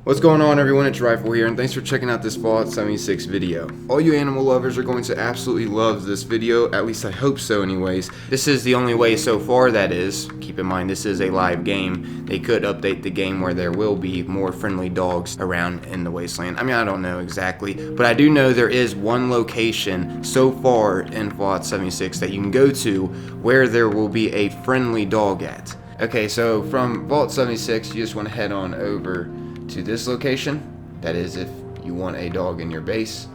What's going on, everyone? It's Rifle here, and thanks for checking out this Fallout 76 video. All you animal lovers are going to absolutely love this video, at least I hope so anyways. This is the only way so far, that is. Keep in mind, this is a live game. They could update the game where there will be more friendly dogs around in the wasteland. I mean, I don't know exactly, but I do know there is one location so far in Fallout 76 that you can go to where there will be a friendly dog at. Okay, so from Vault 76, you just want to head on over to this location. That is if you want a dog in your base.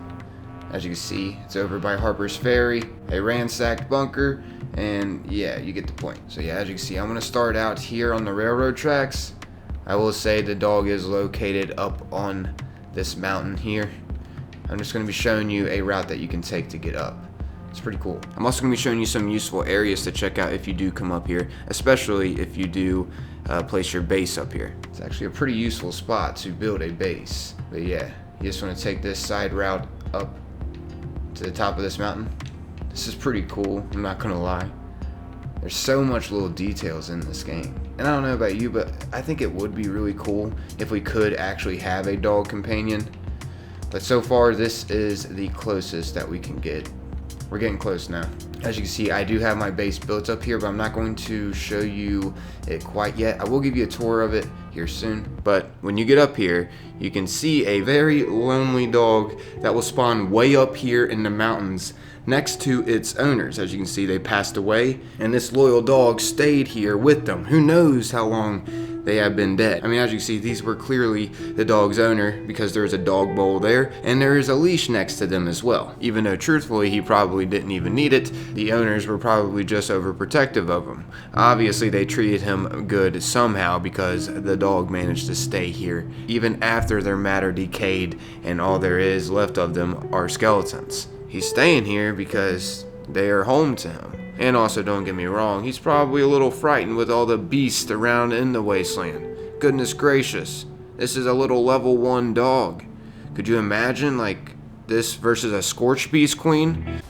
As you can see, it's over by Harpers Ferry, a ransacked bunker, and yeah, you get the point. So yeah, as you can see, I'm gonna start out here on the railroad tracks. I will say the dog is located up on this mountain here. I'm just gonna be showing you a route that you can take to get up. It's pretty cool. I'm also gonna be showing you some useful areas to check out if you do come up here, especially if you do place your base up here. It's actually a pretty useful spot to build a base. But yeah, you just want to take this side route up to the top of this mountain. This is pretty cool, I'm not gonna lie. There's so much little details in this game. And I don't know about you, but I think it would be really cool if we could actually have a dog companion. But so far, this is the closest that we can get. We're getting close now. As you can see, I do have my base built up here, but I'm not going to show you it quite yet. I will give you a tour of it here soon. But when you get up here, you can see a very lonely dog that will spawn way up here in the mountains next to its owners. As you can see, they passed away, and this loyal dog stayed here with them. Who knows how long they have been dead. I mean, as you can see, these were clearly the dog's owner because there's a dog bowl there, and there is a leash next to them as well. Even though truthfully, he probably didn't even need it, the owners were probably just overprotective of him. Obviously, they treated him good somehow because the dog managed to stay here, even after their matter decayed and all there is left of them are skeletons. He's staying here because they are home to him. And also, don't get me wrong, he's probably a little frightened with all the beasts around in the wasteland. Goodness gracious, this is a little level 1 dog. Could you imagine, like, this versus a Scorch Beast Queen?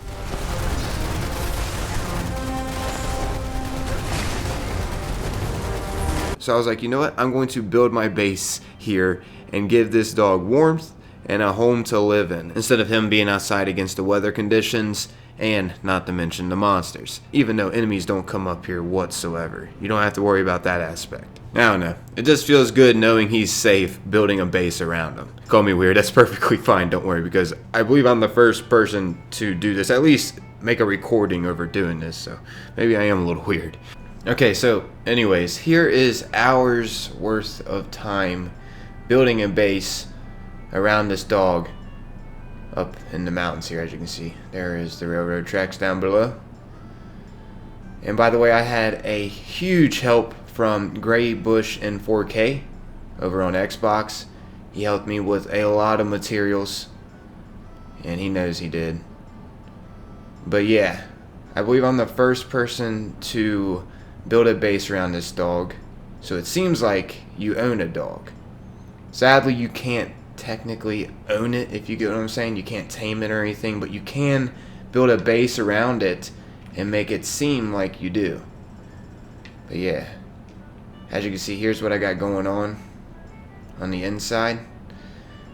So I was like, you know what, I'm going to build my base here and give this dog warmth and a home to live in, instead of him being outside against the weather conditions, and not to mention the monsters. Even though enemies don't come up here whatsoever, you don't have to worry about that aspect. I don't know, it just feels good knowing he's safe building a base around him. Call me weird, that's perfectly fine, don't worry, because I believe I'm the first person to do this, at least make a recording over doing this, so maybe I am a little weird. Okay, so anyways, here is hours worth of time building a base around this dog up in the mountains here. As you can see, there is the railroad tracks down below. And by the way, I had a huge help from Gray Bush in 4K over on Xbox. He helped me with a lot of materials, and he knows he did. But yeah, I believe I'm the first person to build a base around this dog, so it seems like you own a dog. Sadly, you can't technically own it, if you get what I'm saying. You can't tame it or anything, but you can build a base around it and make it seem like you do. But yeah, as you can see, here's what I got going on the inside.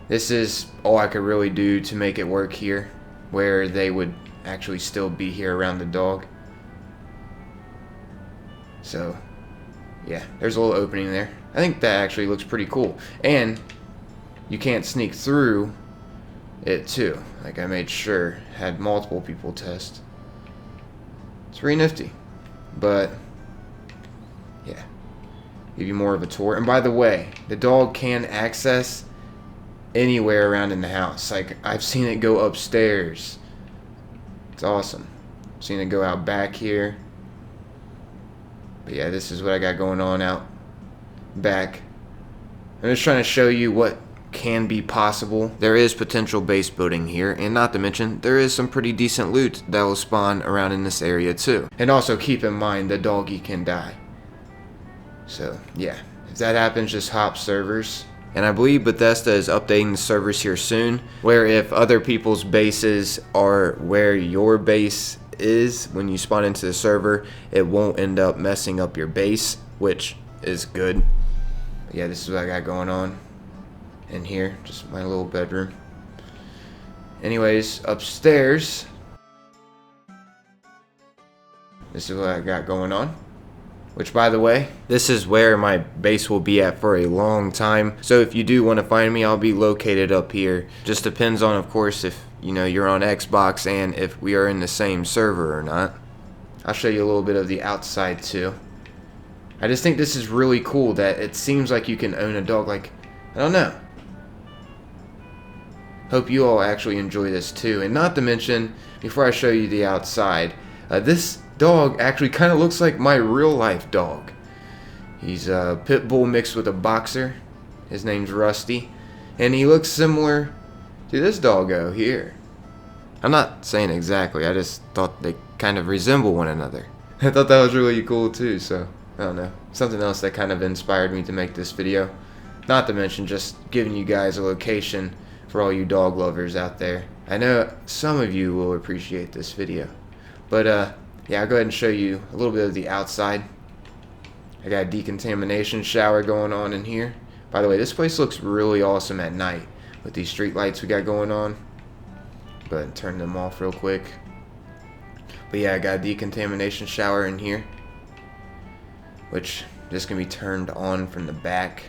This is all I could really do to make it work here, where they would actually still be here around the dog. So yeah, there's a little opening there. I think that actually looks pretty cool, and you can't sneak through it too. Like, I made sure, had multiple people test. It's pretty nifty. But yeah, give you more of a tour. And by the way, the dog can access anywhere around in the house. Like, I've seen it go upstairs. It's awesome. I've seen it go out back here. But yeah, this is what I got going on out back. I'm just trying to show you what can be possible. There is potential base building here, and not to mention, there is some pretty decent loot that will spawn around in this area too. And also keep in mind, the doggy can die. So yeah, if that happens, just hop servers. And I believe Bethesda is updating the servers here soon, where if other people's bases are where your base is when you spawn into the server, it won't end up messing up your base, which is good. But yeah, this is what I got going on. in here, just my little bedroom. Anyways, upstairs, this is what I got going on. Which, by the way, this is where my base will be at for a long time. So if you do want to find me, I'll be located up here. Just depends on, of course, if you're on Xbox and if we are in the same server or not. I'll show you a little bit of the outside too. I just think this is really cool that it seems like you can own a dog. Like, I don't know. Hope you all actually enjoy this too. And not to mention, before I show you the outside, this dog actually kind of looks like my real life dog. He's a pit bull mixed with a boxer. His name's Rusty, and he looks similar to this doggo here. I'm not saying exactly, I just thought they kind of resemble one another. I thought that was really cool too, so I don't know, something else that kind of inspired me to make this video. Not to mention just giving you guys a location for all you dog lovers out there. I know some of you will appreciate this video, but yeah, I'll go ahead and show you a little bit of the outside. I got a decontamination shower going on in here. By the way, this place looks really awesome at night with these street lights we got going on. Go ahead and turn them off real quick. But yeah, I got a decontamination shower in here, which this can be turned on from the back.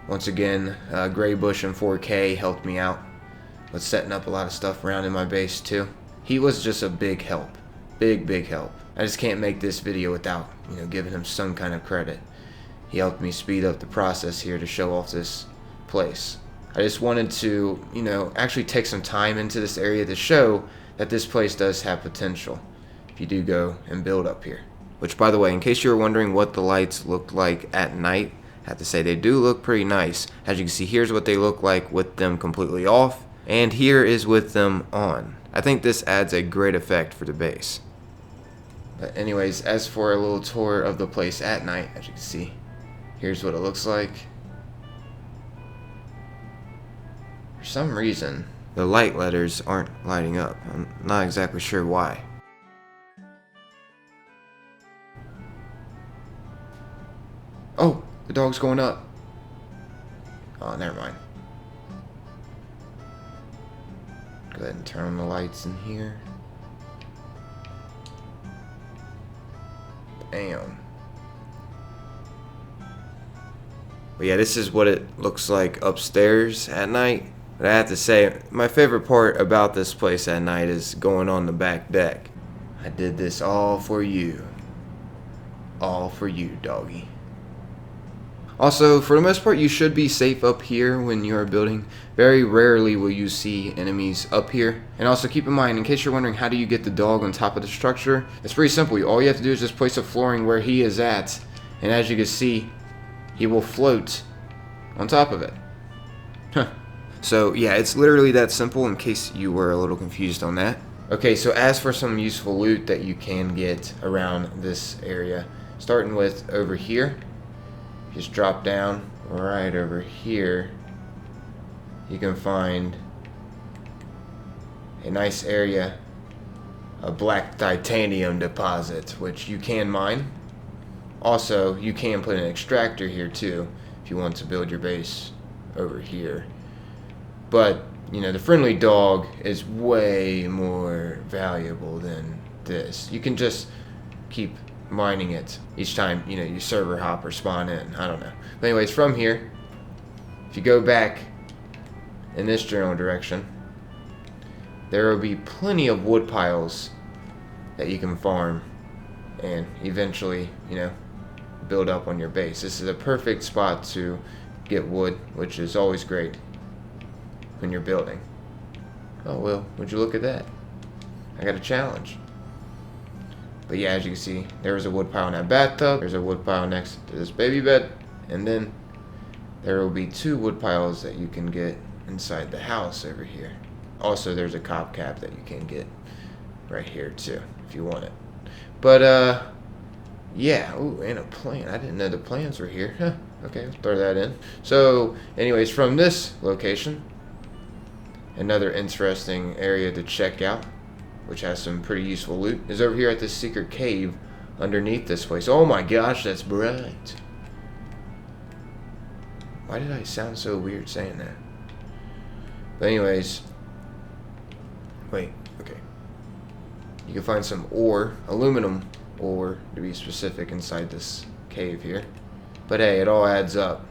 Once again, Gray Bush in 4K helped me out with setting up a lot of stuff around in my base too. He was just a big help. Big help. I just can't make this video without, giving him some kind of credit. He helped me speed up the process here to show off this place. I just wanted to, actually take some time into this area to show that this place does have potential if you do go and build up here. Which, by the way, in case you were wondering what the lights looked like at night, I have to say they do look pretty nice. As you can see, here's what they look like with them completely off, and here is with them on. I think this adds a great effect for the base. But anyways, as for a little tour of the place at night, as you can see, here's what it looks like. For some reason, the light letters aren't lighting up. I'm not exactly sure why. Oh, the dog's going up. Oh, never mind. Go ahead and turn on the lights in here. Bam. But yeah, this is what it looks like upstairs at night. But I have to say, my favorite part about this place at night is going on the back deck. I did this all for you. All for you, doggy. Also, for the most part, you should be safe up here when you are building. Very rarely will you see enemies up here. And also keep in mind, in case you're wondering how do you get the dog on top of the structure, it's pretty simple. All you have to do is just place a flooring where he is at. And as you can see, he will float on top of it. So yeah, it's literally that simple in case you were a little confused on that. Okay, so as for some useful loot that you can get around this area, starting with over here. Just drop down right over here. You can find a nice area, a black titanium deposit, which you can mine. Also, you can put an extractor here too if you want to build your base over here. But, the friendly dog is way more valuable than this. You can just keep mining it each time your server hop or spawn in. I don't know, but anyways, from here, if you go back in this general direction, there will be plenty of wood piles that you can farm and eventually build up on your base. This is a perfect spot to get wood, which is always great when you're building. Oh well, would you look at that, I got a challenge. But yeah, as you can see, there's a wood pile in that bathtub. There's a wood pile next to this baby bed. And then there will be 2 wood piles that you can get inside the house over here. Also, there's a cop cap that you can get right here too, if you want it. But, yeah. Ooh, and a plant. I didn't know the plants were here. Huh. Okay, let's throw that in. So, anyways, from this location, another interesting area to check out, which has some pretty useful loot, is over here at this secret cave underneath this place. Oh my gosh, that's bright. Why did I sound so weird saying that? But anyways, wait, okay. You can find some ore, aluminum ore to be specific, inside this cave here. But hey, it all adds up.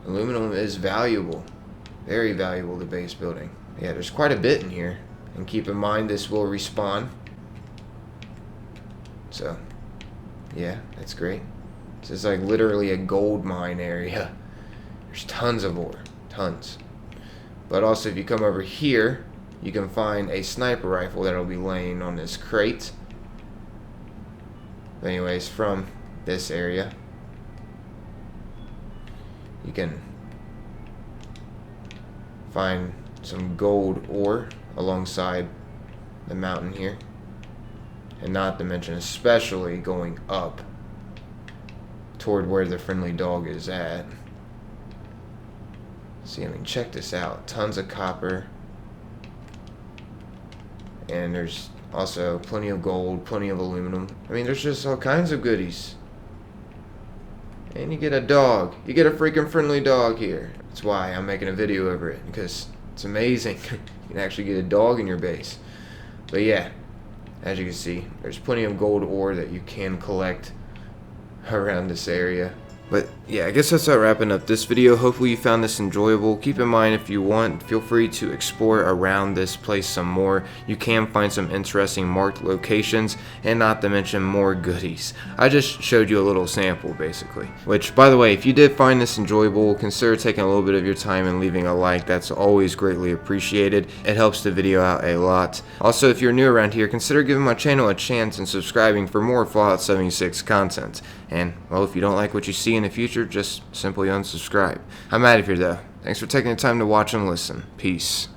Aluminum is valuable. Very valuable to base building. Yeah, there's quite a bit in here. And keep in mind, this will respawn. So, yeah, that's great. This is like literally a gold mine area. There's tons of ore. Tons. But also, if you come over here, you can find a sniper rifle that'll be laying on this crate. But anyways, from this area, you can find some gold ore alongside the mountain here. And not to mention, especially going up toward where the friendly dog is at. See, I mean, check this out. Tons of copper. And there's also plenty of gold, plenty of aluminum. I mean, there's just all kinds of goodies. And you get a dog. You get a freaking friendly dog here. That's why I'm making a video over it, because it's amazing. You can actually get a dog in your base. But yeah, as you can see, there's plenty of gold ore that you can collect around this area. But yeah, I guess that's wrapping up this video. Hopefully you found this enjoyable. Keep in mind, if you want, feel free to explore around this place some more. You can find some interesting marked locations, and not to mention more goodies. I just showed you a little sample, basically. Which, by the way, if you did find this enjoyable, consider taking a little bit of your time and leaving a like. That's always greatly appreciated. It helps the video out a lot. Also, if you're new around here, consider giving my channel a chance and subscribing for more Fallout 76 content. And, well, if you don't like what you see in the future, just simply unsubscribe. I'm out of here, though. Thanks for taking the time to watch and listen. Peace.